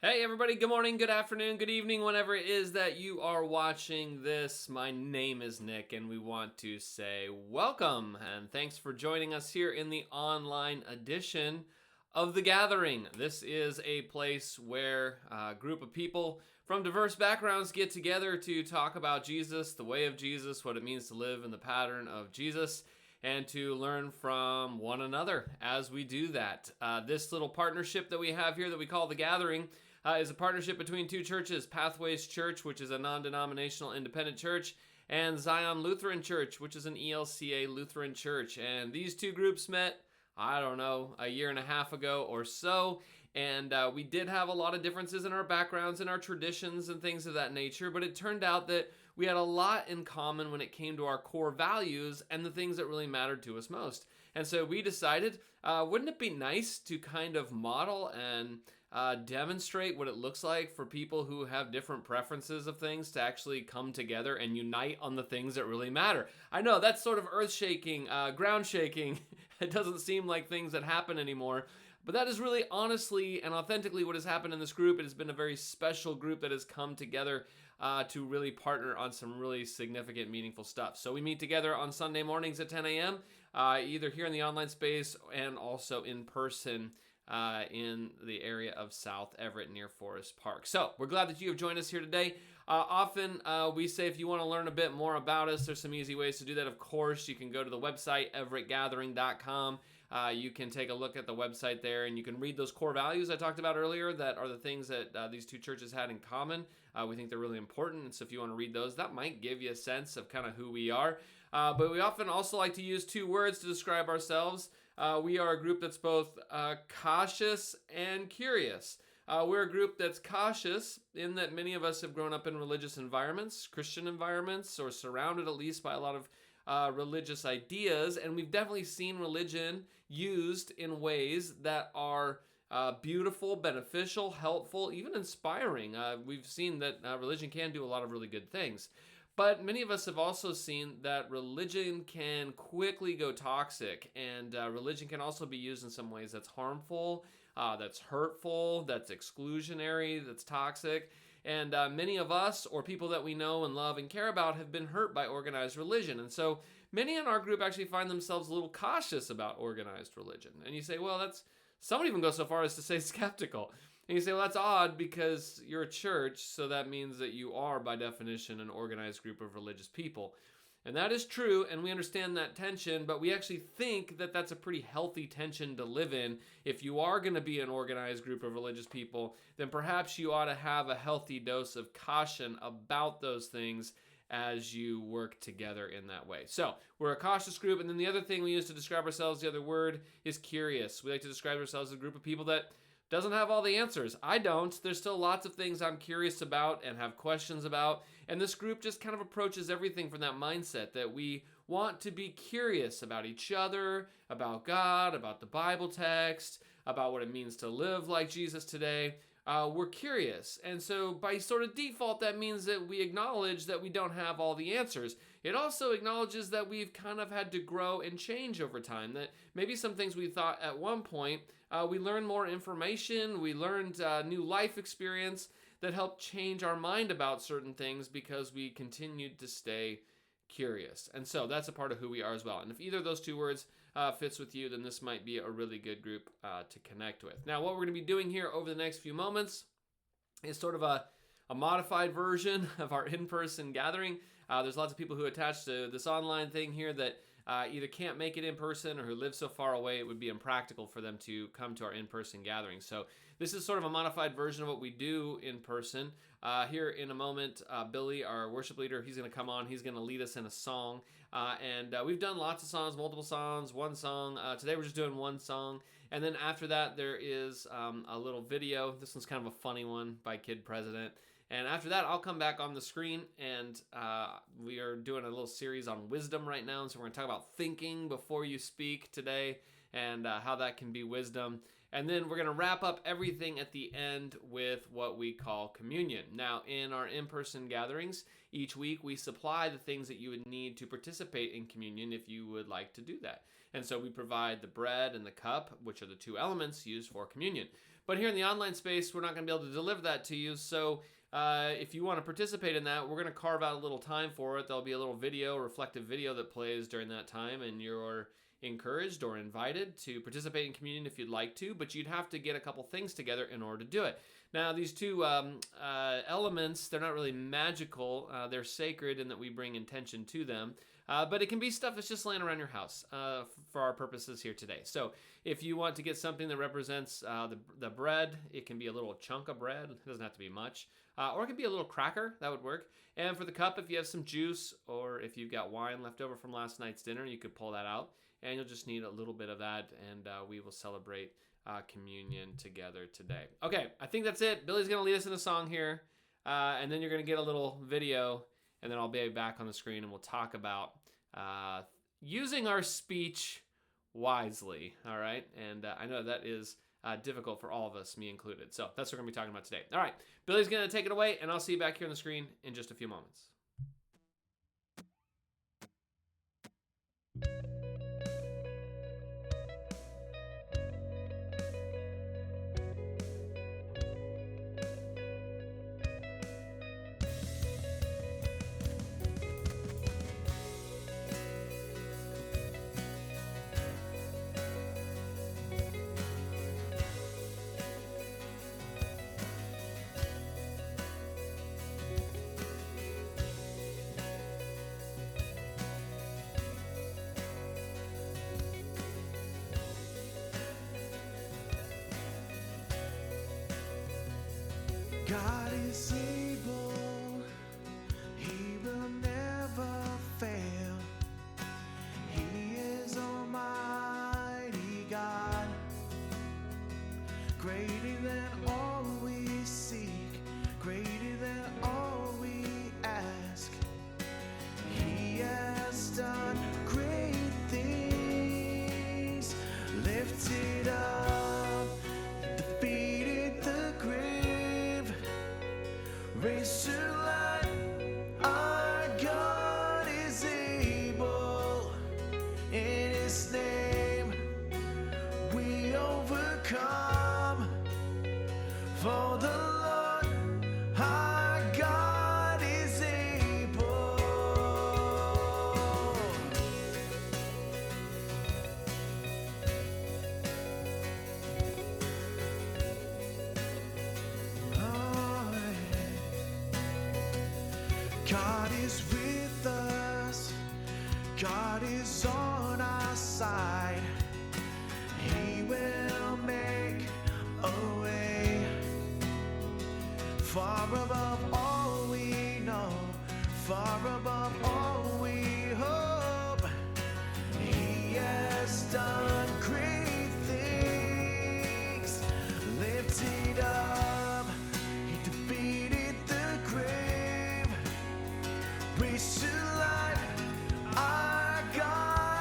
Hey everybody, good morning, good afternoon, good evening, whenever it is that you are watching this. My name is Nick and we want to say welcome and thanks for joining us here in the online edition of The Gathering. This is a place where a group of people from diverse backgrounds get together to talk about Jesus, the way of Jesus, what it means to live in the pattern of Jesus, and to learn from one another as we do that. This little partnership that we have here that we call The Gathering is a partnership between two churches, Pathways Church, which is a non-denominational independent church, and Zion Lutheran Church, which is an ELCA Lutheran church. And these two groups met, I don't know, a year and a half ago or so, and we did have a lot of differences in our backgrounds and our traditions and things of that nature, but it turned out that we had a lot in common when it came to our core values and the things that really mattered to us most. And so we decided, wouldn't it be nice to kind of model and demonstrate what it looks like for people who have different preferences of things to actually come together and unite on the things that really matter? I know that's sort of earth-shaking, ground-shaking. It doesn't seem like things that happen anymore. But that is really honestly and authentically what has happened in this group. It has been a very special group that has come together to really partner on some really significant, meaningful stuff. So we meet together on Sunday mornings at 10 a.m., either here in the online space and also in person in the area of South Everett near Forest Park. So we're glad that you have joined us here today. Often we say if you want to learn a bit more about us, there's some easy ways to do that. Of course, you can go to the website, everettgathering.com. You can take a look at the website there and you can read those core values I talked about earlier that are the things that these two churches had in common. We think they're really important, and so if you want to read those, that might give you a sense of kind of who we are. But we often also like to use two words to describe ourselves. We are a group that's both cautious and curious. We're a group that's cautious in that many of us have grown up in religious environments, Christian environments, or surrounded at least by a lot of religious ideas, and we've definitely seen religion used in ways that are beautiful, beneficial, helpful, even inspiring. We've seen that religion can do a lot of really good things. But many of us have also seen that religion can quickly go toxic, and religion can also be used in some ways that's harmful, that's hurtful, that's exclusionary, that's toxic. And many of us, or people that we know and love and care about, have been hurt by organized religion. And so many in our group actually find themselves a little cautious about organized religion. And you say, well, that's, some would even go so far as to say skeptical. And you say, well, that's odd because you're a church, so that means that you are, by definition, an organized group of religious people. And that is true, and we understand that tension, but we actually think that that's a pretty healthy tension to live in. If you are going to be an organized group of religious people, then perhaps you ought to have a healthy dose of caution about those things as you work together in that way. So we're a cautious group, and then the other thing we use to describe ourselves, the other word, is curious. We like to describe ourselves as a group of people that doesn't have all the answers. I don't. There's still lots of things I'm curious about and have questions about. And this group just kind of approaches everything from that mindset that we want to be curious about each other, about God, about the Bible text, about what it means to live like Jesus today. We're curious. And so by sort of default, that means that we acknowledge that we don't have all the answers. It also acknowledges that we've kind of had to grow and change over time, that maybe some things we thought at one point, we learned more information, we learned new life experience that helped change our mind about certain things because we continued to stay curious. And so that's a part of who we are as well. And if either of those two words fits with you, then this might be a really good group to connect with. Now, what we're going to be doing here over the next few moments is sort of a modified version of our in-person gathering. There's lots of people who attach to this online thing here that either can't make it in person or who live so far away it would be impractical for them to come to our in-person gathering. So this is sort of a modified version of what we do in person. Here in a moment, Billy, our worship leader, he's going to come on. He's going to lead us in a song. And we've done lots of songs, multiple songs, one song. Today we're just doing one song. And then after that, there is a little video. This one's kind of a funny one by Kid President. And after that, I'll come back on the screen, and we are doing a little series on wisdom right now. And so we're going to talk about thinking before you speak today, and how that can be wisdom. And then we're going to wrap up everything at the end with what we call communion. Now, in our in-person gatherings, each week we supply the things that you would need to participate in communion if you would like to do that. And so we provide the bread and the cup, which are the two elements used for communion. But here in the online space, we're not going to be able to deliver that to you. So if you want to participate in that, we're going to carve out a little time for it. There'll be a little video, reflective video that plays during that time, and you're encouraged or invited to participate in communion if you'd like to, but you'd have to get a couple things together in order to do it. Now, these two elements, they're not really magical. They're sacred in that we bring intention to them, but it can be stuff that's just laying around your house for our purposes here today. So if you want to get something that represents the bread, it can be a little chunk of bread. It doesn't have to be much. Or it could be a little cracker. That would work. And for the cup, if you have some juice or if you've got wine left over from last night's dinner, you could pull that out. And you'll just need a little bit of that, and we will celebrate communion together today. Okay, I think that's it. Billy's going to lead us in a song here, and then you're going to get a little video, and then I'll be back on the screen, and we'll talk about using our speech wisely, all right? And I know that is difficult for all of us, me included. So that's what we're going to be talking about today. All right, Billy's going to take it away, and I'll see you back here on the screen in just a few moments. God is able, He will never fail. He is Almighty God, greater than all we seek, greater than all we ask. He has done great things, lifted up, defeated the grave, raised to life. Our God is able. In His name we overcome. For the Lord our God is able. God is with us. God is on our side. He will make a way far above all we know, far above all we hope. He has done great things, lifted up, He defeated the grave, raised to life. Our God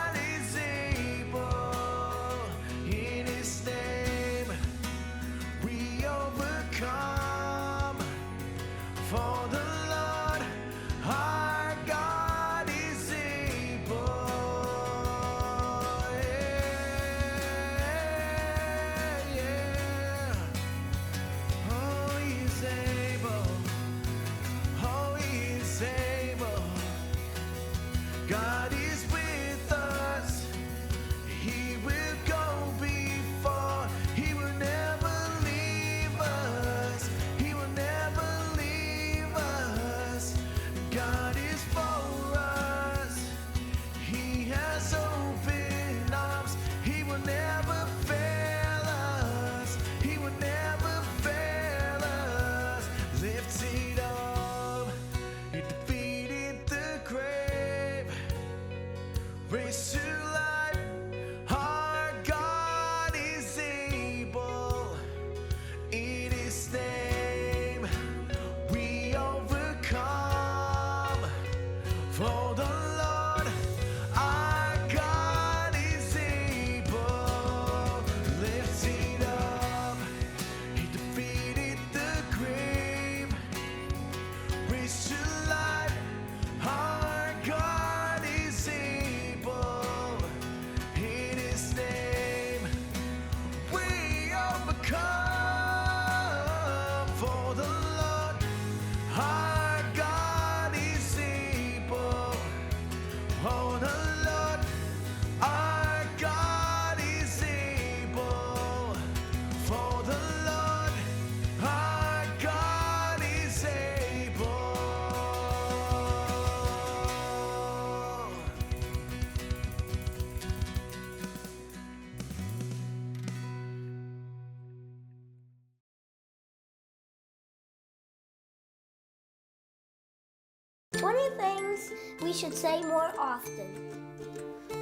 20 things we should say more often.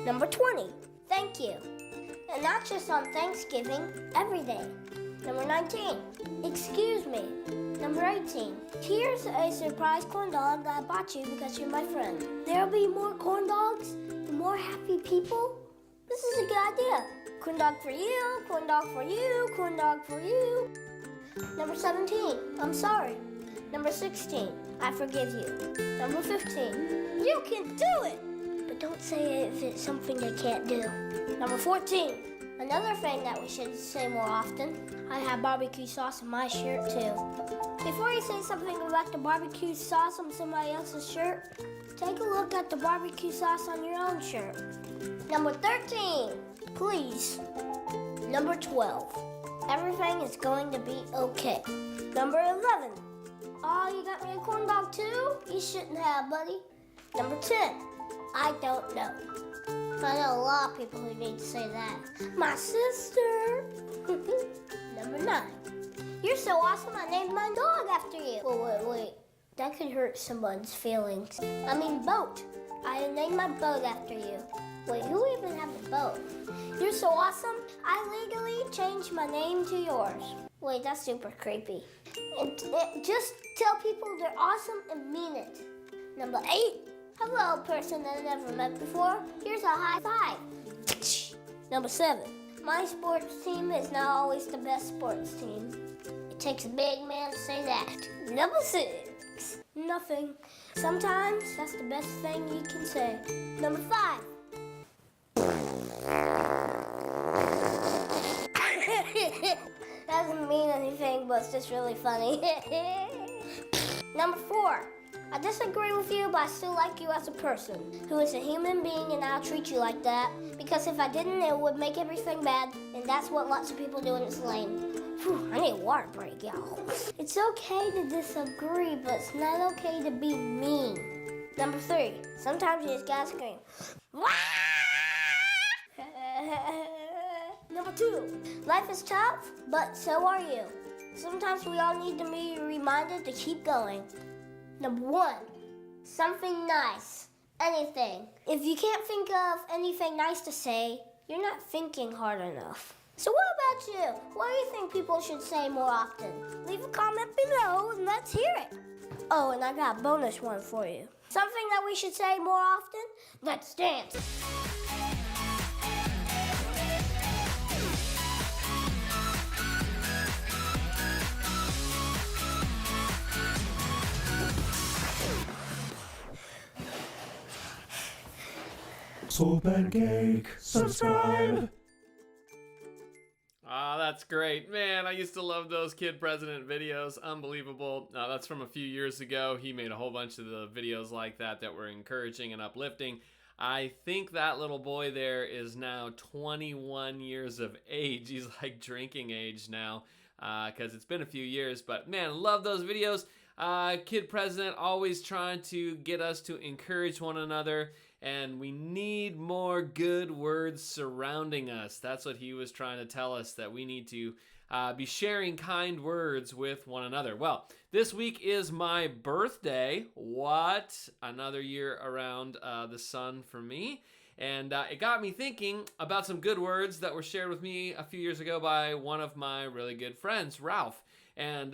Number 20, thank you. And not just on Thanksgiving, every day. Number 19, excuse me. Number 18, here's a surprise corn dog that I bought you because you're my friend. There'll be more corn dogs and more happy people. This is a good idea. Corn dog for you, corn dog for you, corn dog for you. Number 17, I'm sorry. Number 16, I forgive you. Number 15, you can do it. But don't say it if it's something you can't do. Number 14, another thing that we should say more often, I have barbecue sauce in my shirt too. Before you say something about the barbecue sauce on somebody else's shirt, take a look at the barbecue sauce on your own shirt. Number 13, please. Number 12, everything is going to be okay. Number 11, oh, you got me a corn dog too? You shouldn't have, buddy. Number 10, I don't know. I know a lot of people who need to say that. My sister. Number 9, you're so awesome I named my dog after you. Wait. That could hurt someone's feelings. I mean boat. I named my boat after you. Wait, who even has a boat? You're so awesome, I legally changed my name to yours. Wait, that's super creepy. And just tell people they're awesome and mean it. Number 8, hello, person that I never met before. Here's a high five. Number 7, my sports team is not always the best sports team. It takes a big man to say that. Number 6, nothing. Sometimes that's the best thing you can say. Number 5, doesn't mean anything, but it's just really funny. Number 4, I disagree with you, but I still like you as a person who is a human being, and I'll treat you like that because if I didn't, it would make everything bad, and that's what lots of people do, and it's lame. Whew, I need a water break, y'all. It's okay to disagree, but it's not okay to be mean. Number 3, sometimes you just gotta scream. Number 2, life is tough, but so are you. Sometimes we all need to be reminded to keep going. Number 1, something nice, anything. If you can't think of anything nice to say, you're not thinking hard enough. So what about you? What do you think people should say more often? Leave a comment below and let's hear it. Oh, and I got a bonus one for you. Something that we should say more often? Let's dance. So pancake, subscribe. Ah, that's great. Man, I used to love those Kid President videos. Unbelievable. That's from a few years ago. He made a whole bunch of the videos like that were encouraging and uplifting. I think that little boy there is now 21 years of age. He's like drinking age now because it's been a few years. But man, love those videos. Kid President always trying to get us to encourage one another. And we need more good words surrounding us. That's what he was trying to tell us, that we need to be sharing kind words with one another. Well, this week is my birthday. What? Another year around the sun for me. And it got me thinking about some good words that were shared with me a few years ago by one of my really good friends, Ralph. And,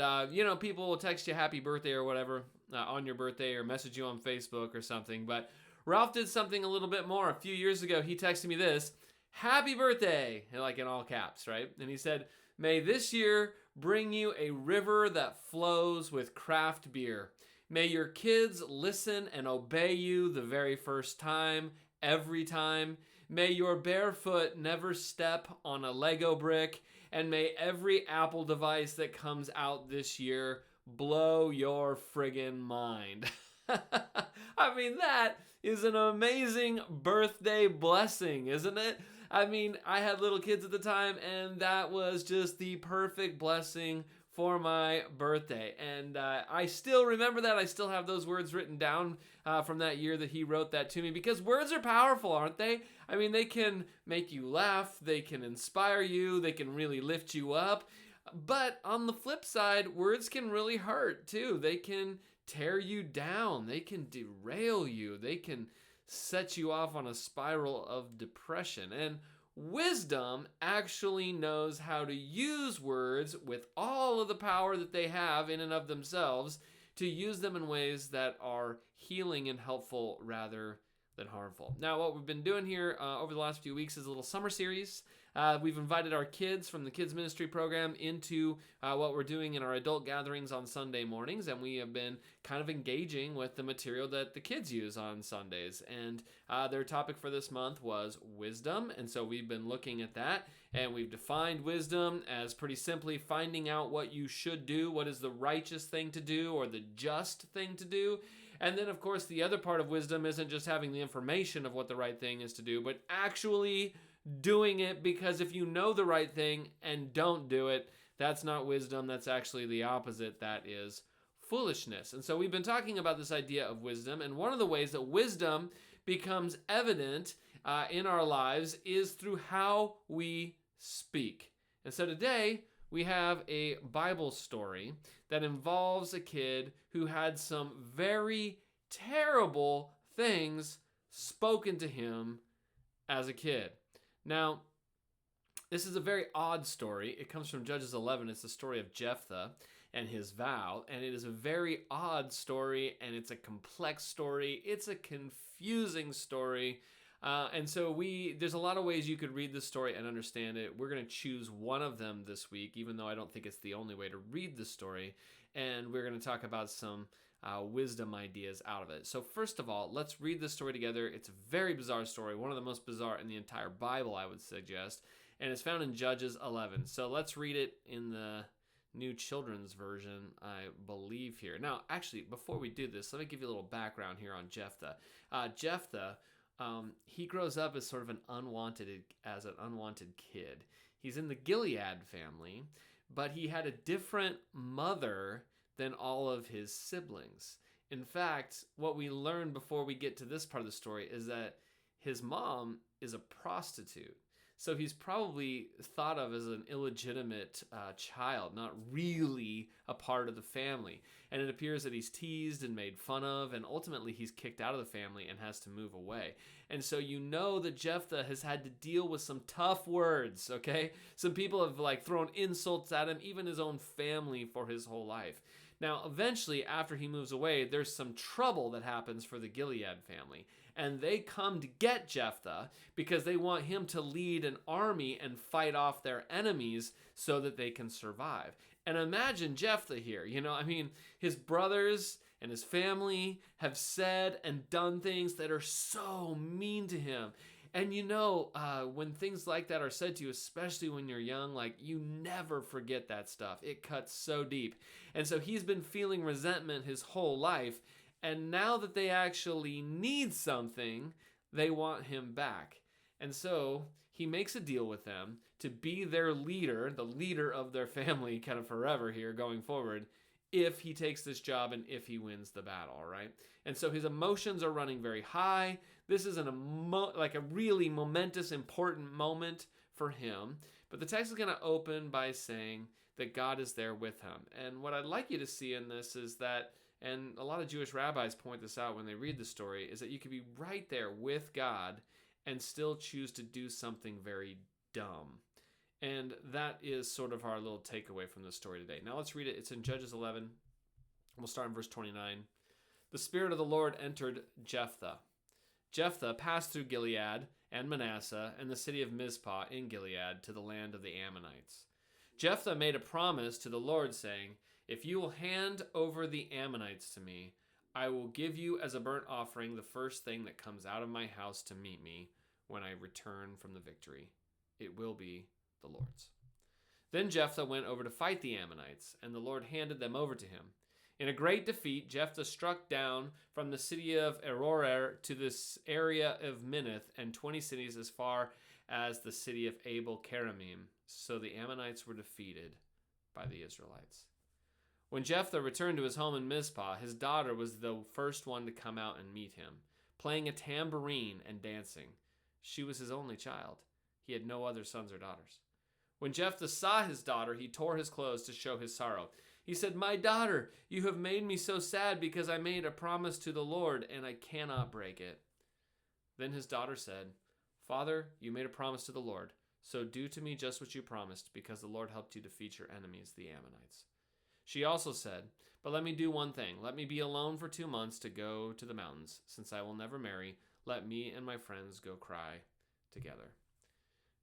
people will text you happy birthday or whatever on your birthday or message you on Facebook or something. But Ralph did something a little bit more. A few years ago, he texted me this, happy birthday, like in all caps, right? And he said, may this year bring you a river that flows with craft beer. May your kids listen and obey you the very first time, every time. May your bare foot never step on a Lego brick. And may every Apple device that comes out this year blow your friggin' mind. I mean, that is an amazing birthday blessing, isn't it? I mean, I had little kids at the time, and that was just the perfect blessing for my birthday. And I still remember that. I still have those words written down from that year that he wrote that to me, because words are powerful, aren't they? I mean, they can make you laugh, they can inspire you, they can really lift you up. But on the flip side, words can really hurt too. They can tear you down. They can derail you. They can set you off on a spiral of depression. And wisdom actually knows how to use words with all of the power that they have in and of themselves to use them in ways that are healing and helpful rather than harmful. Now, what we've been doing here over the last few weeks is a little summer series. We've invited our kids from the kids ministry program into what we're doing in our adult gatherings on Sunday mornings, and we have been kind of engaging with the material that the kids use on Sundays. And their topic for this month was wisdom, and so we've been looking at that, and we've defined wisdom as pretty simply finding out what you should do, what is the righteous thing to do or the just thing to do. And then, of course, the other part of wisdom isn't just having the information of what the right thing is to do, but actually doing it, because if you know the right thing and don't do it, that's not wisdom. That's actually the opposite. That is foolishness. And so we've been talking about this idea of wisdom, and one of the ways that wisdom becomes evident in our lives is through how we speak. And so today, we have a Bible story that involves a kid who had some very terrible things spoken to him as a kid. Now, this is a very odd story. It comes from Judges 11. It's the story of Jephthah and his vow, and it is a very odd story, and it's a complex story. It's a confusing story. And so there's a lot of ways you could read this story and understand it. We're going to choose one of them this week, even though I don't think it's the only way to read the story. And we're going to talk about some wisdom ideas out of it. So first of all, let's read this story together. It's a very bizarre story, one of the most bizarre in the entire Bible, I would suggest. And it's found in Judges 11. So let's read it in the New Children's Version, I believe here. Now, actually, before we do this, let me give you a little background here on Jephthah. Jephthah, he grows up as sort of an unwanted kid. He's in the Gilead family, but he had a different mother than all of his siblings. In fact, what we learn before we get to this part of the story is that his mom is a prostitute. So he's probably thought of as an illegitimate child, not really a part of the family. And it appears that he's teased and made fun of, and ultimately he's kicked out of the family and has to move away. And so you know that Jephthah has had to deal with some tough words, okay? Some people have thrown insults at him, even his own family, for his whole life. Now, eventually, after he moves away, there's some trouble that happens for the Gilead family. And they come to get Jephthah because they want him to lead an army and fight off their enemies so that they can survive. And imagine Jephthah here. His brothers and his family have said and done things that are so mean to him. And when things like that are said to you, especially when you're young, you never forget that stuff. It cuts so deep. And so he's been feeling resentment his whole life. And now that they actually need something, they want him back. And so he makes a deal with them to be their leader, the leader of their family kind of forever here going forward, if he takes this job and if he wins the battle, all right? And so his emotions are running very high. This is a really momentous, important moment for him. But the text is going to open by saying that God is there with him. And what I'd like you to see in this is that, and a lot of Jewish rabbis point this out when they read the story, is that you could be right there with God and still choose to do something very dumb. And that is sort of our little takeaway from the story today. Now let's read it. It's in Judges 11. We'll start in verse 29. The Spirit of the Lord entered Jephthah. Jephthah passed through Gilead and Manasseh and the city of Mizpah in Gilead to the land of the Ammonites. Jephthah made a promise to the Lord, saying, "If you will hand over the Ammonites to me, I will give you as a burnt offering the first thing that comes out of my house to meet me when I return from the victory. It will be the Lord's." Then Jephthah went over to fight the Ammonites, and the Lord handed them over to him. In a great defeat, Jephthah struck down from the city of Aroer to this area of Minnith and 20 cities as far as the city of Abel Keramim. So the Ammonites were defeated by the Israelites. When Jephthah returned to his home in Mizpah, his daughter was the first one to come out and meet him, playing a tambourine and dancing. She was his only child. He had no other sons or daughters. When Jephthah saw his daughter, he tore his clothes to show his sorrow. He said, "My daughter, you have made me so sad because I made a promise to the Lord and I cannot break it." Then his daughter said, "Father, you made a promise to the Lord, so do to me just what you promised, because the Lord helped you defeat your enemies, the Ammonites." She also said, "But let me do one thing. Let me be alone for 2 months to go to the mountains. Since I will never marry, let me and my friends go cry together."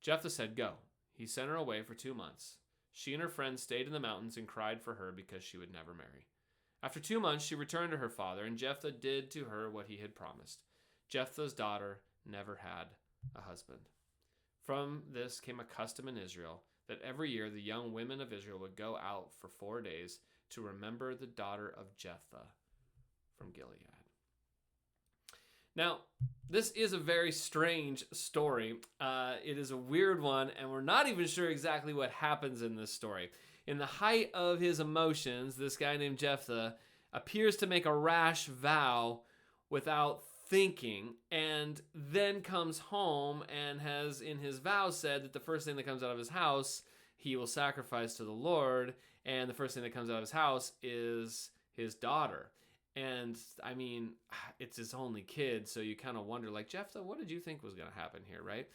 Jephthah said, "Go." He sent her away for 2 months. She and her friends stayed in the mountains and cried for her because she would never marry. After 2 months, she returned to her father, and Jephthah did to her what he had promised. Jephthah's daughter never had a husband. From this came a custom in Israel that every year the young women of Israel would go out for 4 days to remember the daughter of Jephthah from Gilead. Now, this is a very strange story. It is a weird one, and we're not even sure exactly what happens in this story. In the height of his emotions, this guy named Jephthah appears to make a rash vow without thinking, and then comes home and has in his vow said that the first thing that comes out of his house he will sacrifice to the Lord, and the first thing that comes out of his house is his daughter. And I mean, it's his only kid, so you kind of wonder, like, Jephthah, what did you think was going to happen here, right?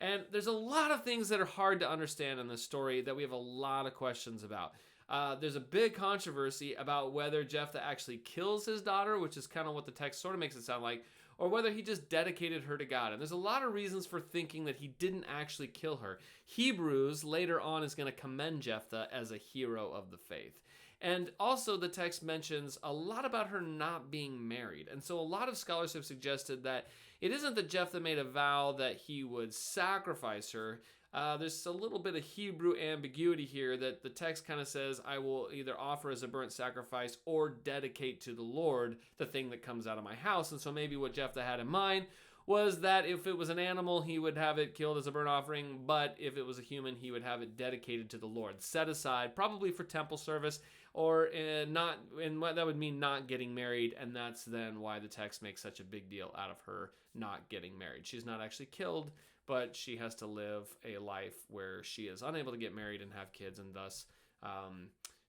And there's a lot of things that are hard to understand in this story that we have a lot of questions about. There's a big controversy about whether Jephthah actually kills his daughter, which is kind of what the text sort of makes it sound like, or whether he just dedicated her to God. And there's a lot of reasons for thinking that he didn't actually kill her. Hebrews later on is going to commend Jephthah as a hero of the faith. And also the text mentions a lot about her not being married. And so a lot of scholars have suggested that it isn't that Jephthah made a vow that he would sacrifice her. There's a little bit of Hebrew ambiguity here that the text kind of says, I will either offer as a burnt sacrifice or dedicate to the Lord the thing that comes out of my house. And so maybe what Jephthah had in mind was that if it was an animal, he would have it killed as a burnt offering, but if it was a human, he would have it dedicated to the Lord, set aside, probably for temple service, or not, and that would mean not getting married, and that's then why the text makes such a big deal out of her not getting married. She's not actually killed, but she has to live a life where she is unable to get married and have kids, and thus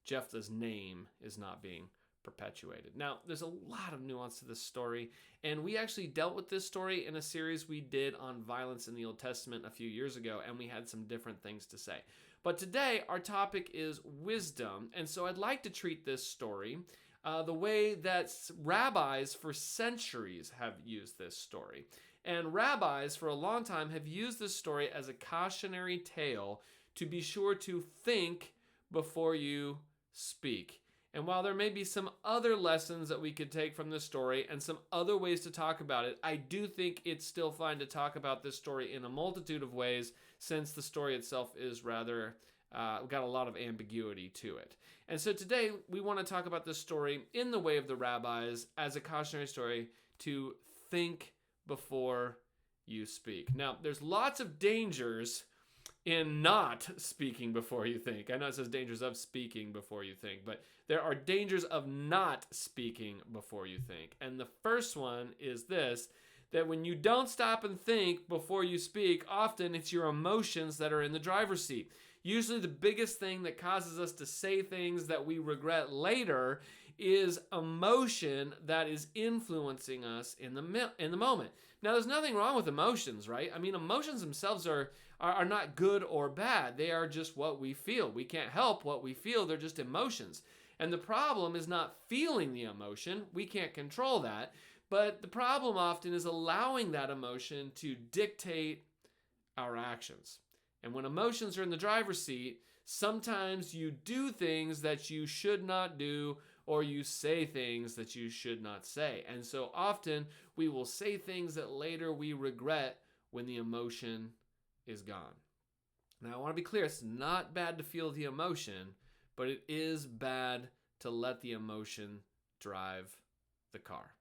Jephthah's name is not being perpetuated. Now, there's a lot of nuance to this story, and we actually dealt with this story in a series we did on violence in the Old Testament a few years ago, and we had some different things to say. But today, our topic is wisdom, and so I'd like to treat this story the way that rabbis for centuries have used this story. And rabbis for a long time have used this story as a cautionary tale to be sure to think before you speak. And while there may be some other lessons that we could take from this story and some other ways to talk about it, I do think it's still fine to talk about this story in a multitude of ways, since the story itself is rather got a lot of ambiguity to it. And so today we want to talk about this story in the way of the rabbis as a cautionary story to think before you speak. Now, there's lots of dangers in not speaking before you think. I know it says dangers of speaking before you think, but there are dangers of not speaking before you think. And the first one is this, that when you don't stop and think before you speak, often it's your emotions that are in the driver's seat. Usually the biggest thing that causes us to say things that we regret later is emotion that is influencing us in the moment. Now, there's nothing wrong with emotions, right? I mean, emotions themselves are not good or bad. They are just what we feel. We can't help what we feel. They're just emotions. And the problem is not feeling the emotion. We can't control that. But the problem often is allowing that emotion to dictate our actions. And when emotions are in the driver's seat, sometimes you do things that you should not do, or you say things that you should not say. And so often we will say things that later we regret when the emotion is gone. Now, I want to be clear, it's not bad to feel the emotion, but it is bad to let the emotion drive the car.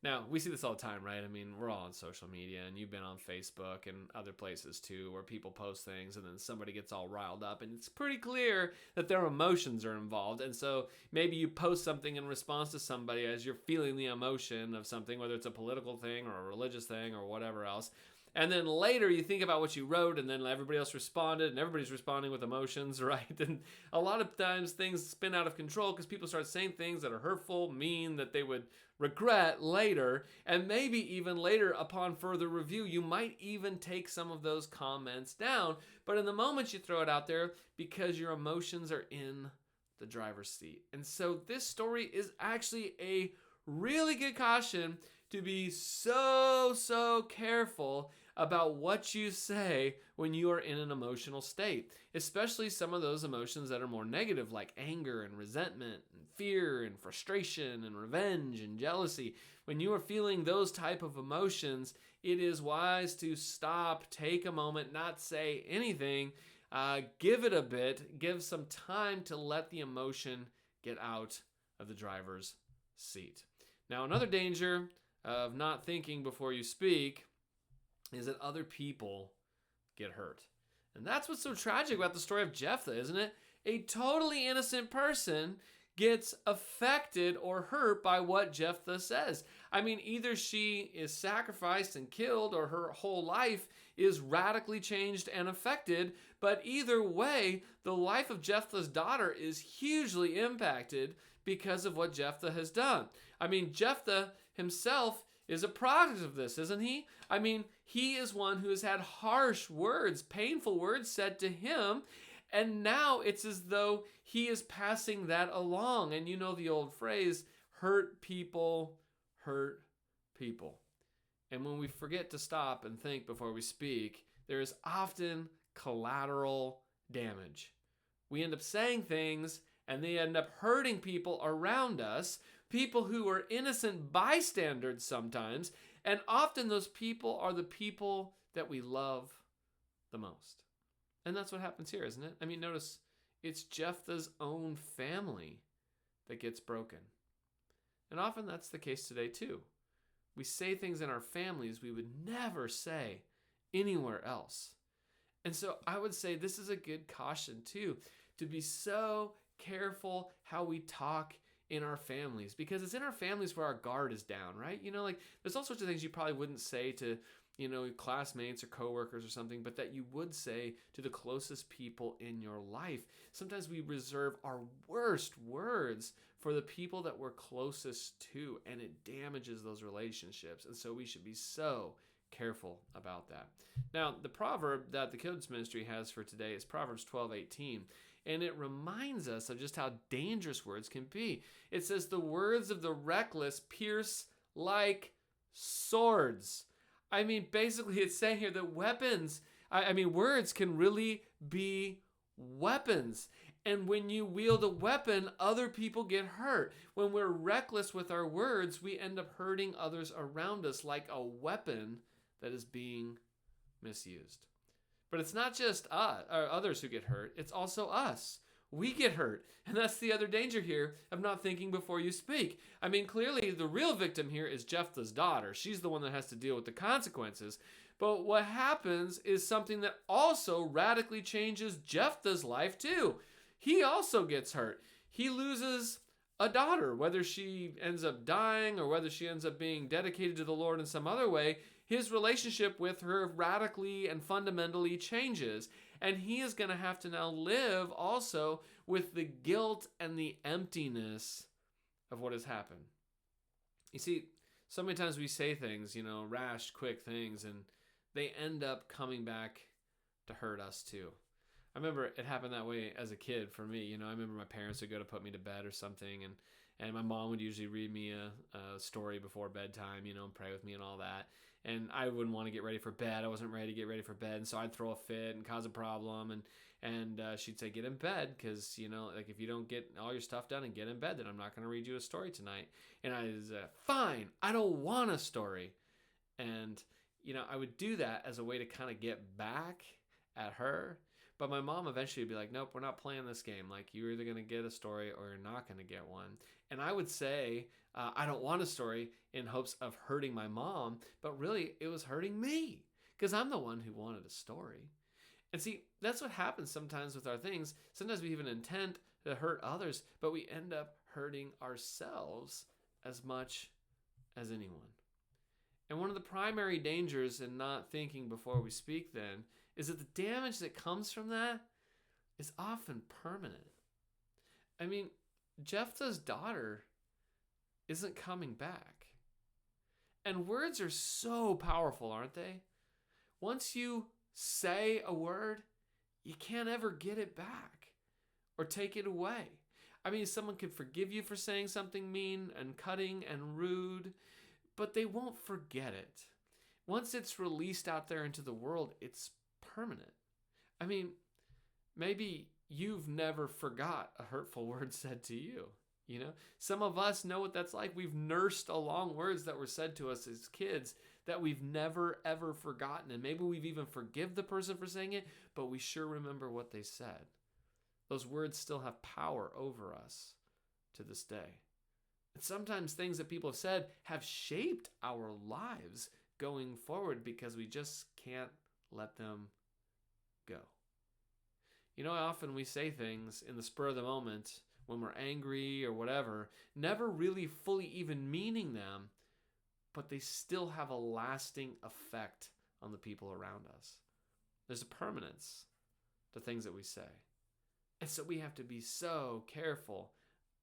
Now, we see this all the time, right? I mean, we're all on social media, and you've been on Facebook and other places too, where people post things and then somebody gets all riled up, and it's pretty clear that their emotions are involved. And so maybe you post something in response to somebody as you're feeling the emotion of something, whether it's a political thing or a religious thing or whatever else. And then later you think about what you wrote, and then everybody else responded, and everybody's responding with emotions, right? And a lot of times things spin out of control because people start saying things that are hurtful, mean, that they would regret later. And maybe even later, upon further review, you might even take some of those comments down. But in the moment, you throw it out there because your emotions are in the driver's seat. And so this story is actually a really good caution to be so careful about what you say when you are in an emotional state, especially some of those emotions that are more negative, like anger and resentment and fear and frustration and revenge and jealousy. When you are feeling those type of emotions, it is wise to stop, take a moment, not say anything, give it a bit, give some time to let the emotion get out of the driver's seat. Now, another danger of not thinking before you speak is that other people get hurt. And that's what's so tragic about the story of Jephthah, isn't it? A totally innocent person gets affected or hurt by what Jephthah says. I mean, either she is sacrificed and killed, or her whole life is radically changed and affected. But either way, the life of Jephthah's daughter is hugely impacted because of what Jephthah has done. I mean, Jephthah himself is a product of this, isn't he? I mean, he is one who has had harsh words, painful words said to him, and now it's as though he is passing that along. And you know the old phrase, hurt people hurt people. And when we forget to stop and think before we speak, there is often collateral damage. We end up saying things and they end up hurting people around us, people who are innocent bystanders sometimes, and often those people are the people that we love the most. And that's what happens here, isn't it? I mean, notice it's Jephthah's own family that gets broken. And often that's the case today too. We say things in our families we would never say anywhere else. And so I would say this is a good caution too, to be so careful how we talk in our families, because it's in our families where our guard is down, right? You know, like there's all sorts of things you probably wouldn't say to, you know, classmates or coworkers or something, but that you would say to the closest people in your life. Sometimes we reserve our worst words for the people that we're closest to, and it damages those relationships. And so we should be so careful about that. Now, the proverb that the Kids Ministry has for today is Proverbs 12:18. And it reminds us of just how dangerous words can be. It says, the words of the reckless pierce like swords. I mean, basically it's saying here that words can really be weapons. And when you wield a weapon, other people get hurt. When we're reckless with our words, we end up hurting others around us like a weapon that is being misused. But it's not just us or others who get hurt. It's also us. We get hurt. And that's the other danger here of not thinking before you speak. I mean, clearly the real victim here is Jephthah's daughter. She's the one that has to deal with the consequences. But what happens is something that also radically changes Jephthah's life too. He also gets hurt. He loses a daughter, whether she ends up dying or whether she ends up being dedicated to the Lord in some other way. His relationship with her radically and fundamentally changes. And he is going to have to now live also with the guilt and the emptiness of what has happened. You see, so many times we say things, you know, rash, quick things, and they end up coming back to hurt us too. I remember it happened that way as a kid for me. You know, I remember my parents would go to put me to bed or something, and my mom would usually read me a story before bedtime, you know, and pray with me and all that. And I wouldn't want to get ready for bed. I wasn't ready to get ready for bed. And so I'd throw a fit and cause a problem. And she'd say, get in bed. Because, you know, like if you don't get all your stuff done and get in bed, then I'm not going to read you a story tonight. And I was, fine, I don't want a story. And, you know, I would do that as a way to kind of get back at her. But my mom eventually would be like, nope, we're not playing this game. Like, you're either going to get a story or you're not going to get one. And I would say, I don't want a story in hopes of hurting my mom. But really, it was hurting me because I'm the one who wanted a story. And see, that's what happens sometimes with our things. Sometimes we even intend to hurt others, but we end up hurting ourselves as much as anyone. And one of the primary dangers in not thinking before we speak then is that the damage that comes from that is often permanent. I mean, Jephthah's daughter isn't coming back. And words are so powerful, aren't they? Once you say a word, you can't ever get it back or take it away. I mean, someone could forgive you for saying something mean and cutting and rude, but they won't forget it. Once it's released out there into the world, it's permanent. I mean, maybe you've never forgot a hurtful word said to you. You know, some of us know what that's like. We've nursed along words that were said to us as kids that we've never, ever forgotten. And maybe we've even forgive the person for saying it, but we sure remember what they said. Those words still have power over us to this day. And sometimes things that people have said have shaped our lives going forward because we just can't let them go. You know, often we say things in the spur of the moment when we're angry or whatever, never really fully even meaning them, but they still have a lasting effect on the people around us. There's a permanence to things that we say. And so we have to be so careful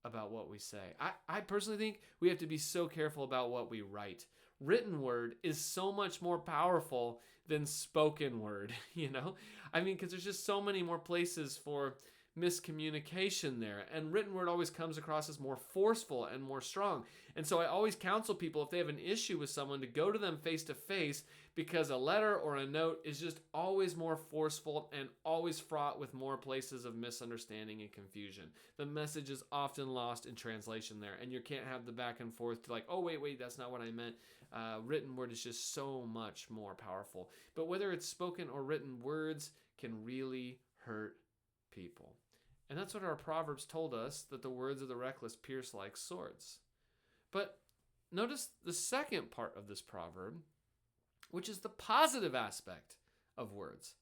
about what we say. I personally think we have to be so careful about what we write. Written word is so much more powerful than spoken word, you know? I mean, because there's just so many more places for miscommunication there, and written word always comes across as more forceful and more strong. And so I always counsel people, if they have an issue with someone, to go to them face to face, because a letter or a note is just always more forceful and always fraught with more places of misunderstanding and confusion. The message is often lost in translation there, and you can't have the back and forth to like, oh wait, that's not what I meant. Written word is just so much more powerful. But whether it's spoken or written, words can really hurt people. And that's what our Proverbs told us, that the words of the reckless pierce like swords. But notice the second part of this proverb, which is the positive aspect of words.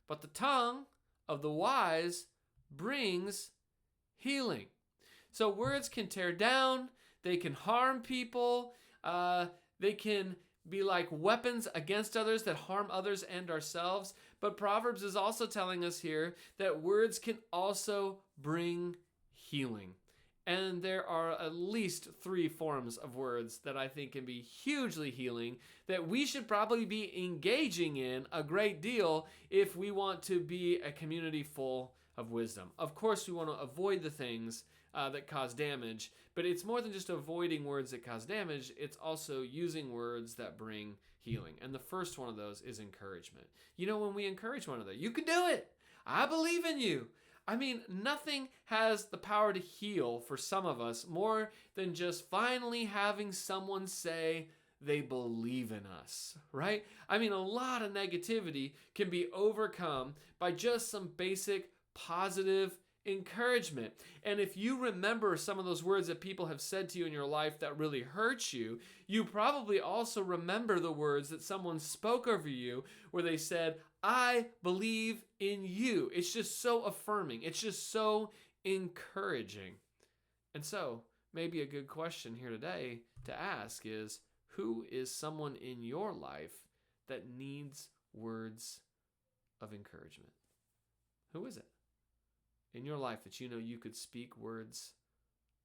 But the tongue of the wise brings healing. So words can tear down, they can harm people, they can be like weapons against others that harm others and ourselves. But Proverbs is also telling us here that words can also bring healing. And there are at least 3 forms of words that I think can be hugely healing, that we should probably be engaging in a great deal if we want to be a community full of wisdom. Of course, we want to avoid the things that cause damage, but it's more than just avoiding words that cause damage. It's also using words that bring healing. And the first one of those is encouragement. You know, when we encourage one another, you can do it. I believe in you. I mean, nothing has the power to heal for some of us more than just finally having someone say they believe in us, right? I mean, a lot of negativity can be overcome by just some basic positive encouragement. And if you remember some of those words that people have said to you in your life that really hurt you, you probably also remember the words that someone spoke over you where they said, I believe in you. It's just so affirming. It's just so encouraging. And so maybe a good question here today to ask is, who is someone in your life that needs words of encouragement? Who is it in your life that you know you could speak words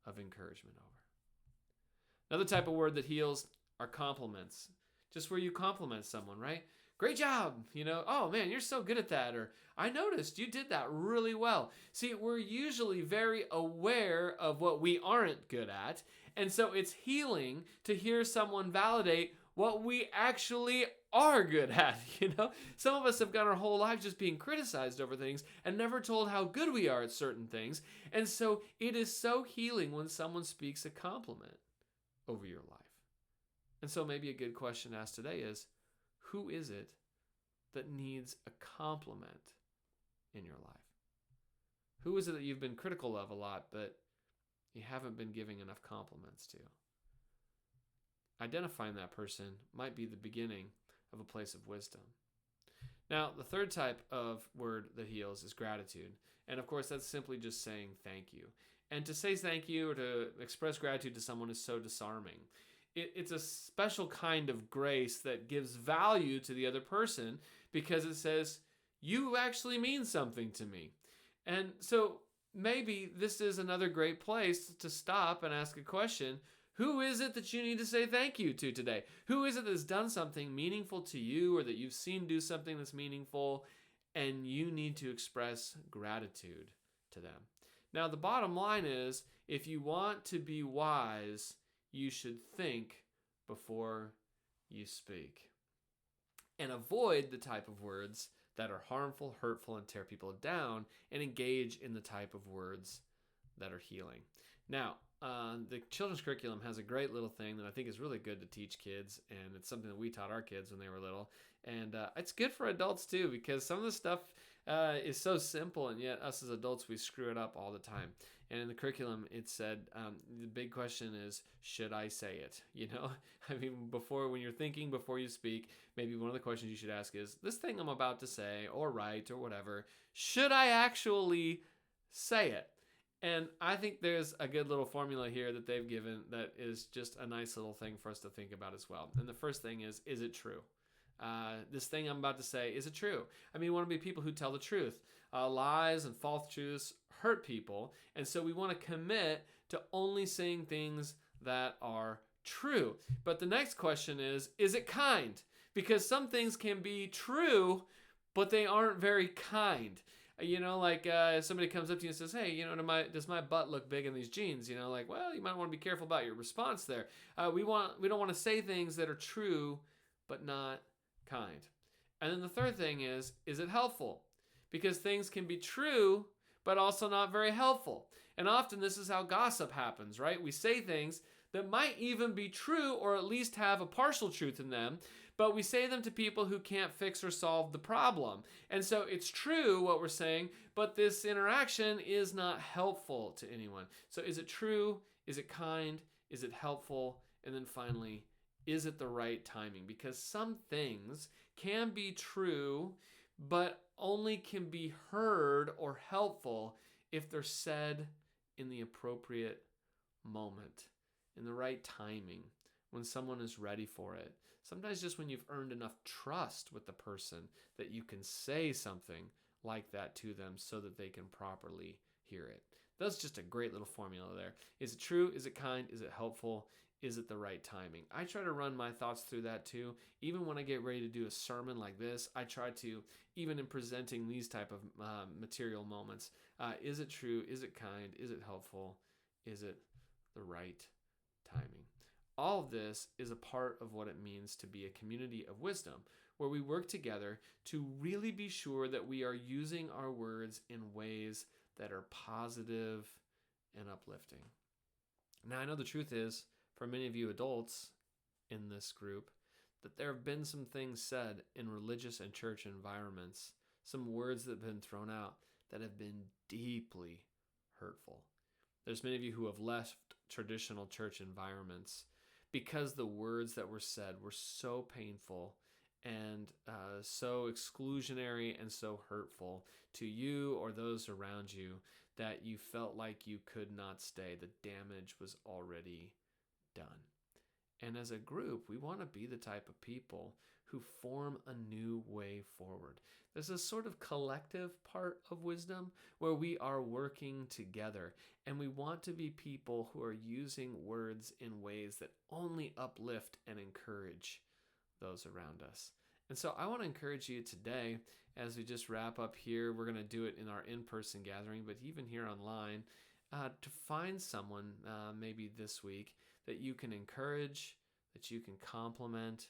of encouragement over? Another type of word that heals are compliments. Just where you compliment someone, right? Great job, you know, oh man, you're so good at that, or I noticed you did that really well. See, we're usually very aware of what we aren't good at, and so it's healing to hear someone validate what we actually are good at, you know? Some of us have gone our whole lives just being criticized over things and never told how good we are at certain things, and so it is so healing when someone speaks a compliment over your life. And so maybe a good question to ask today is, who is it that needs a compliment in your life? Who is it that you've been critical of a lot, but you haven't been giving enough compliments to? Identifying that person might be the beginning of a place of wisdom. Now, the third type of word that heals is gratitude. And of course, that's simply just saying thank you. And to say thank you or to express gratitude to someone is so disarming. it's a special kind of grace that gives value to the other person because it says, you actually mean something to me. And so maybe this is another great place to stop and ask a question. Who is it that you need to say thank you to today? Who is it that's done something meaningful to you or that you've seen do something that's meaningful and you need to express gratitude to them? Now, the bottom line is, if you want to be wise, you should think before you speak. And avoid the type of words that are harmful, hurtful, and tear people down, and engage in the type of words that are healing. Now, the children's curriculum has a great little thing that I think is really good to teach kids, and it's something that we taught our kids when they were little. And it's good for adults too, because some of the stuff is so simple, and yet us as adults, we screw it up all the time. And in the curriculum, it said, the big question is, should I say it? You know, I mean, when you're thinking before you speak, maybe one of the questions you should ask is, this thing I'm about to say, or write, or whatever, should I actually say it? And I think there's a good little formula here that they've given that is just a nice little thing for us to think about as well. And the first thing is it true? This thing I'm about to say, is it true? I mean, we want to be people who tell the truth. Lies and false truths hurt people. And so we want to commit to only saying things that are true. But the next question is it kind? Because some things can be true, but they aren't very kind. You know, like somebody comes up to you and says, hey, you know, does my butt look big in these jeans? You know, like, well, you might want to be careful about your response there. We don't want to say things that are true, but not kind. And then the third thing is it helpful? Because things can be true, but also not very helpful. And often this is how gossip happens, right? We say things that might even be true or at least have a partial truth in them, but we say them to people who can't fix or solve the problem. And so it's true what we're saying, but this interaction is not helpful to anyone. So is it true? Is it kind? Is it helpful? And then finally, is it the right timing? Because some things can be true, but only can be heard or helpful if they're said in the appropriate moment, in the right timing, when someone is ready for it. Sometimes just when you've earned enough trust with the person that you can say something like that to them so that they can properly hear it. That's just a great little formula there. Is it true? Is it kind? Is it helpful? Is it the right timing? I try to run my thoughts through that too. Even when I get ready to do a sermon like this, I try to, even in presenting these type of material moments, is it true? Is it kind? Is it helpful? Is it the right timing? All of this is a part of what it means to be a community of wisdom, where we work together to really be sure that we are using our words in ways that are positive and uplifting. Now, I know the truth is, for many of you adults in this group, that there have been some things said in religious and church environments, some words that have been thrown out that have been deeply hurtful. There's many of you who have left traditional church environments because the words that were said were so painful and so exclusionary and so hurtful to you or those around you that you felt like you could not stay. The damage was already done. And as a group, we want to be the type of people who form a new way forward. There's a sort of collective part of wisdom where we are working together, and we want to be people who are using words in ways that only uplift and encourage those around us. And so I want to encourage you today, as we just wrap up here, we're going to do it in our in-person gathering, but even here online, to find someone maybe this week that you can encourage, that you can compliment,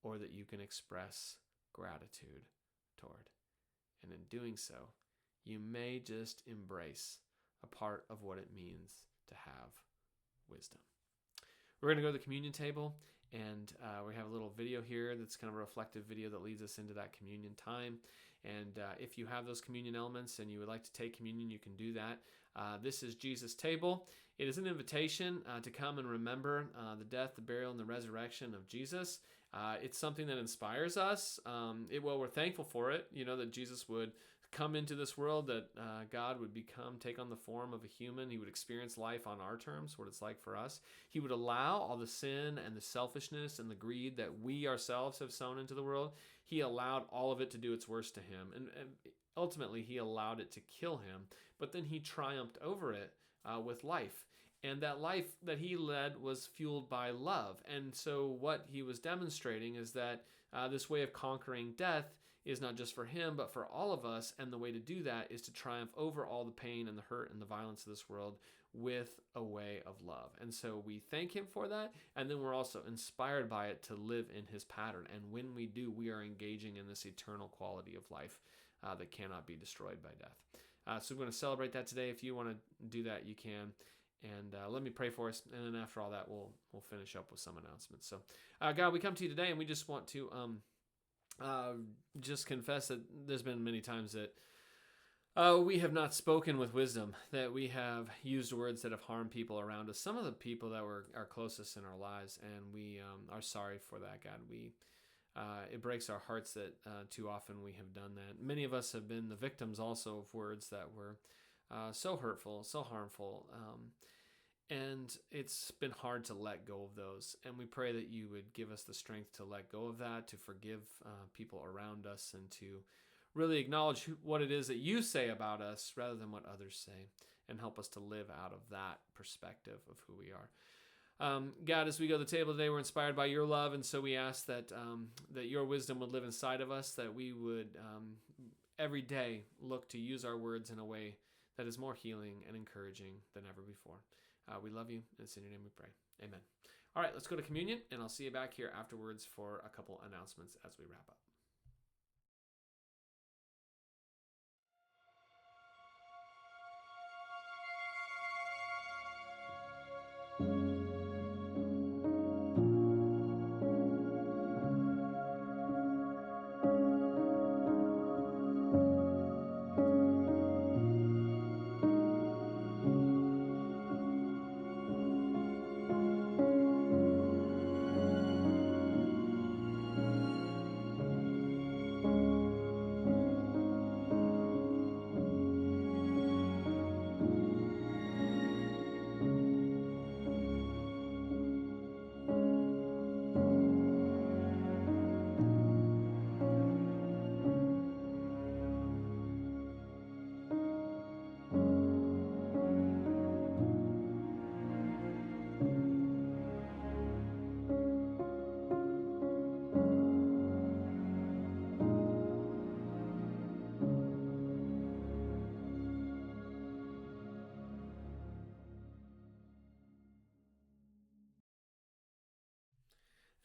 or that you can express gratitude toward. And in doing so, you may just embrace a part of what it means to have wisdom. We're going to go to the communion table, and we have a little video here that's kind of a reflective video that leads us into that communion time. And if you have those communion elements and you would like to take communion, you can do that. This is Jesus' table. It is an invitation to come and remember the death, the burial, and the resurrection of Jesus. It's something that inspires us. We're thankful for it, that Jesus would come into this world, that God would take on the form of a human. He would experience life on our terms, what it's like for us. He would allow all the sin and the selfishness and the greed that we ourselves have sown into the world. He allowed all of it to do its worst to him. And ultimately, he allowed it to kill him. But then he triumphed over it with life. And that life that he led was fueled by love. And so what he was demonstrating is that this way of conquering death is not just for him, but for all of us. And the way to do that is to triumph over all the pain and the hurt and the violence of this world with a way of love. And so we thank him for that. And then we're also inspired by it to live in his pattern. And when we do, we are engaging in this eternal quality of life that cannot be destroyed by death. So we're going to celebrate that today. If you want to do that, you can. And let me pray for us, and then after all that, we'll finish up with some announcements. So, God, we come to you today, and we just want to just confess that there's been many times that we have not spoken with wisdom, that we have used words that have harmed people around us, some of the people that were our closest in our lives, and we are sorry for that, God. It breaks our hearts that too often we have done that. Many of us have been the victims also of words that were so hurtful, so harmful, and it's been hard to let go of those. And we pray that you would give us the strength to let go of that, to forgive people around us, and to really acknowledge what it is that you say about us rather than what others say, and help us to live out of that perspective of who we are. God, as we go to the table today, we're inspired by your love, and so we ask that that your wisdom would live inside of us, that we would every day look to use our words in a way that is more healing and encouraging than ever before. We love you, and it's in your name we pray. Amen. All right, let's go to communion, and I'll see you back here afterwards for a couple announcements as we wrap up.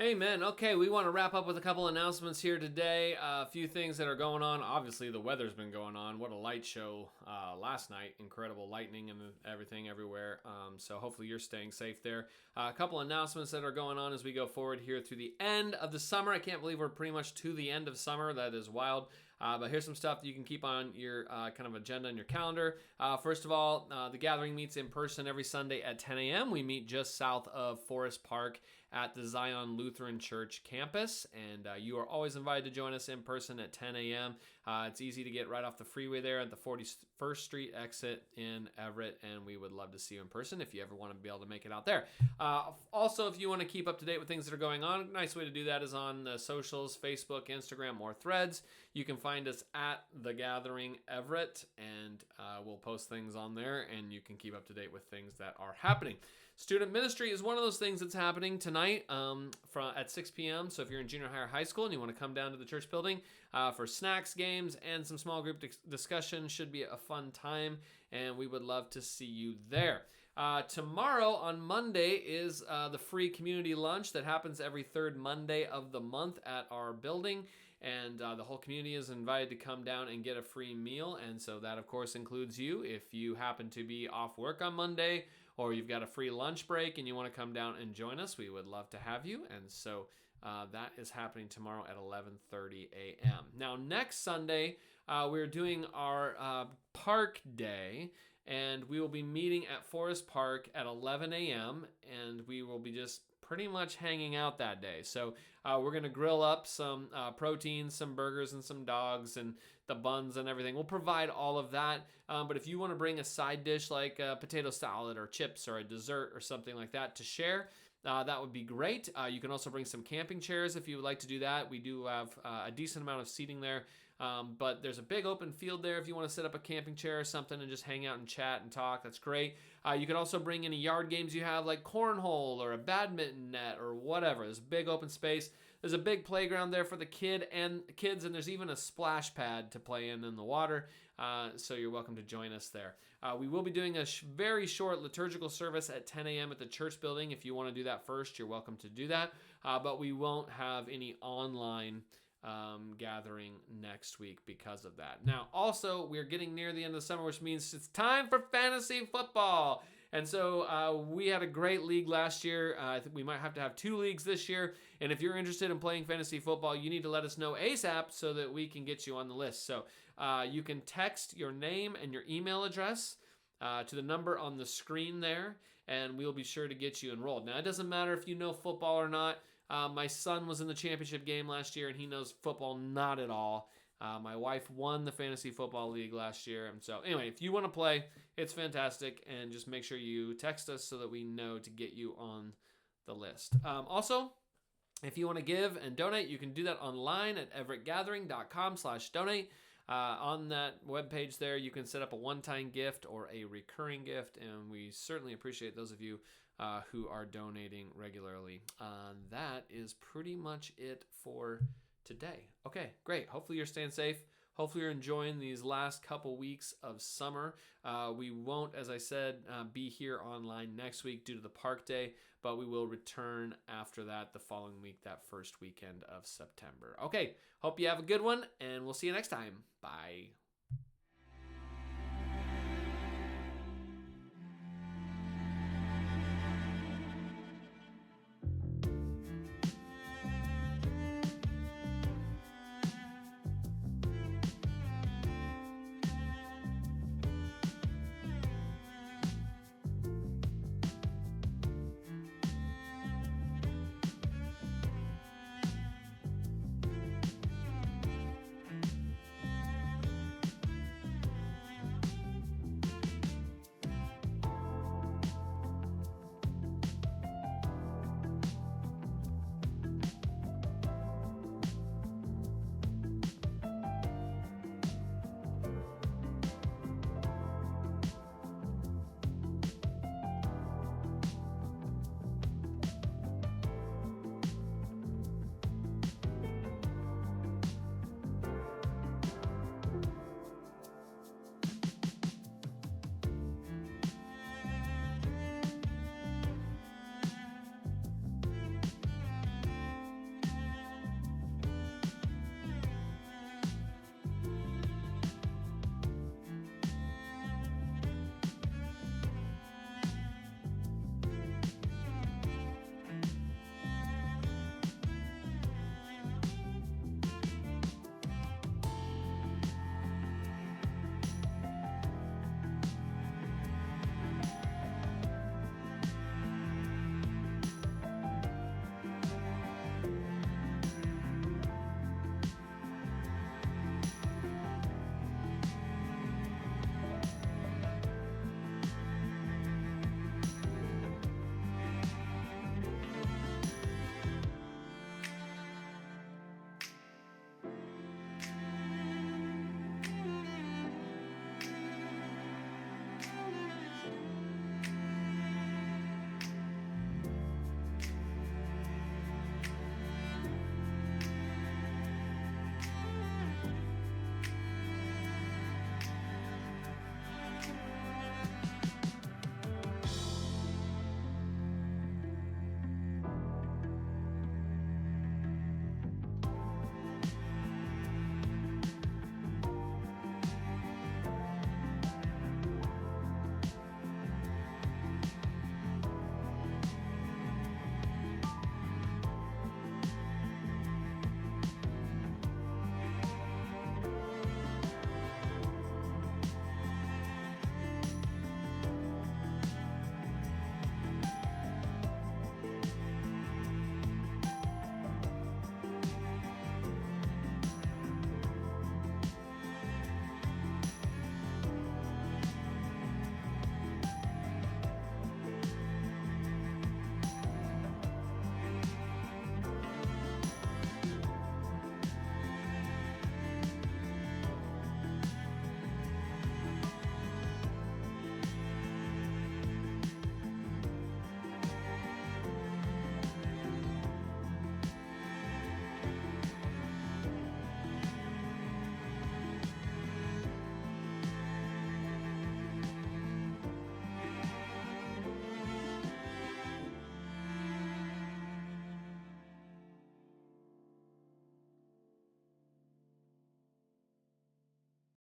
Amen. Okay, we want to wrap up with a couple announcements here today. A few things that are going on. Obviously, the weather's been going on. What a light show last night. Incredible lightning and everything everywhere. So hopefully you're staying safe there. A couple announcements that are going on as we go forward here through the end of the summer. I can't believe we're pretty much to the end of summer. That is wild. But here's some stuff that you can keep on your kind of agenda in your calendar. First of all, the gathering meets in person every Sunday at 10 a.m. We meet just south of Forest Park at the Zion Lutheran Church campus, and you are always invited to join us in person at 10 a.m. It's easy to get right off the freeway there at the 41st Street exit in Everett, and we would love to see you in person if you ever want to be able to make it out there. Also, if you want to keep up to date with things that are going on, a nice way to do that is on the socials, Facebook, Instagram, or Threads. You can find us at The Gathering Everett, and we'll post things on there, and you can keep up to date with things that are happening. Student ministry is one of those things that's happening tonight at 6 p.m. So if you're in junior high or high school and you want to come down to the church building for snacks, games, and some small group discussion, should be a fun time, and we would love to see you there. Tomorrow on Monday is the free community lunch that happens every third Monday of the month at our building. And the whole community is invited to come down and get a free meal. And so that, of course, includes you. If you happen to be off work on Monday, or you've got a free lunch break and you want to come down and join us, we would love to have you. And so that is happening tomorrow at 11:30 a.m. Now, next Sunday, we're doing our park day, and we will be meeting at Forest Park at 11 a.m., and we will be just pretty much hanging out that day. So we're going to grill up some proteins, some burgers, and some dogs, and the buns and everything. We'll provide all of that. But if you want to bring a side dish like a potato salad or chips or a dessert or something like that to share, that would be great. You can also bring some camping chairs if you would like to do that. We do have a decent amount of seating there. But there's a big open field there if you want to set up a camping chair or something and just hang out and chat and talk. That's great. You can also bring any yard games you have, like cornhole or a badminton net or whatever. There's a big open space. There's a big playground there for the kids, and there's even a splash pad to play in the water. So you're welcome to join us there. We will be doing a very short liturgical service at 10 a.m. at the church building. If you want to do that first, you're welcome to do that. But we won't have any online gathering next week because of that. Now, also, we're getting near the end of the summer, which means it's time for fantasy football. And so we had a great league last year. I think we might have to have 2 leagues this year. And if you're interested in playing fantasy football, you need to let us know ASAP so that we can get you on the list. So you can text your name and your email address to the number on the screen there, and we'll be sure to get you enrolled. Now, it doesn't matter if you know football or not. My son was in the championship game last year, and he knows football not at all. My wife won the fantasy football league last year. And so anyway, if you want to play, it's fantastic. And just make sure you text us so that we know to get you on the list. Also, if you want to give and donate, you can do that online at everettgathering.com/donate. On that webpage there, you can set up a one-time gift or a recurring gift. And we certainly appreciate those of you who are donating regularly. That is pretty much it for today. Okay, great. Hopefully you're staying safe. Hopefully you're enjoying these last couple weeks of summer. We won't, as I said, be here online next week due to the park day, but we will return after that the following week, that first weekend of September. Okay, hope you have a good one, and we'll see you next time. Bye.